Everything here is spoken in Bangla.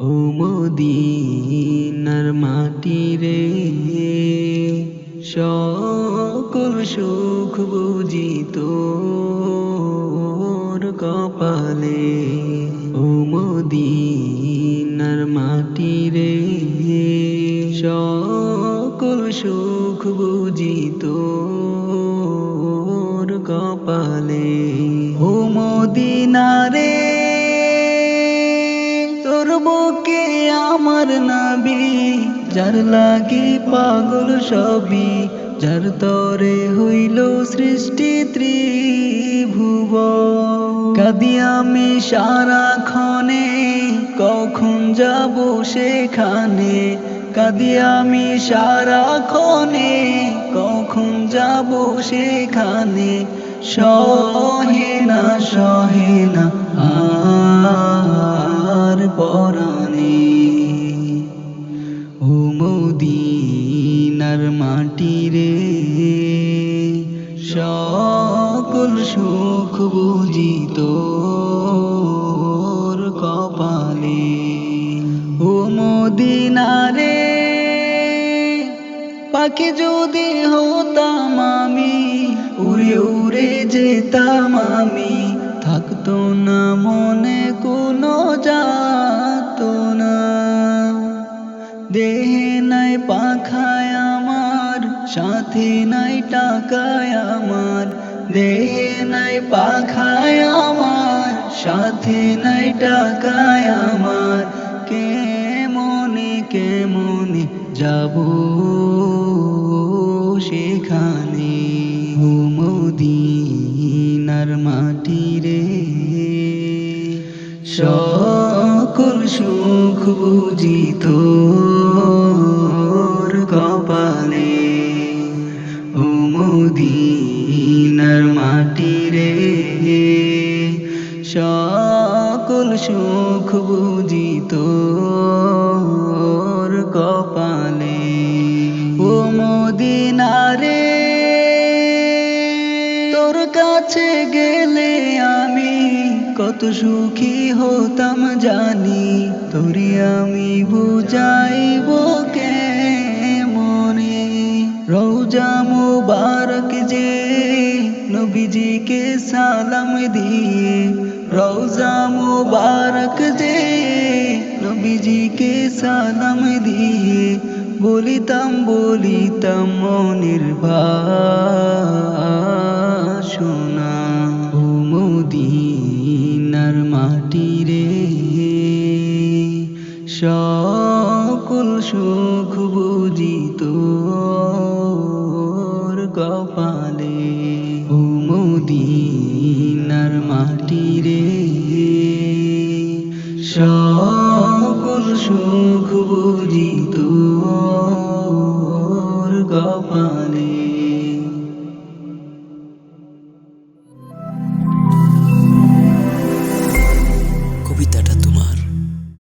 ও মদিনার মাটি রে, সকল সুখ বুঝি তোর কপালে। ও মদিনার মাটি রে, সকল সুখ বুঝি তোর কপালে। ও মদিনা রে, তোর বুকে আমার নবী, যার লাগি পাগল সবই, যার তরে হইল সৃষ্টি ত্রিভুবন। কাঁদি আমি সারাক্ষণে, কখন যাব সেখানে। কাঁদি আমি সারাক্ষণে, কখন যাব সেখানে। সহে না সহে না আর পরাণে। ও মদিনার মাটি রে, সকল সুখ বুঝি তোর কপালে। ও মদিনা রে, পাখি যদি হতাম আমি, উড়ে উড়ে যেতাম আমি। থাকতো না মনে কোনো যাতনা, দেহে নাই পাখায় আমার, সাথে নাই টাকায় আমার। দেহে নাই পাখায় আমার, সাথে নাই টাকায় আমার। কেমনে কেমনে যাব সেখানে। ও মদিনার মাটি রে, সকল সুখ বুঝি তোর কপালে। ও মদিনার মাটি রে, সকল সুখ বুঝি তোর কপালে। ও মদিনা রে, তোর কাছে গেলে আমি কত সুখী হতাম জানি। তোরে আমি বুঝাইব কেমনে। রওজা মুবারক যে নবীজিকে সালাম দিয়ে, রওজা মুবারক যে নবীজিকে সালাম দিয়ে, বলিতাম বলিতাম মনের বাসনা। ও মদিনার মাটি রে, সকল সুখ বুঝি তোর কপালে। ও মদিনার মাটি রে, সকল সুখ বুঝি তোর কপালে।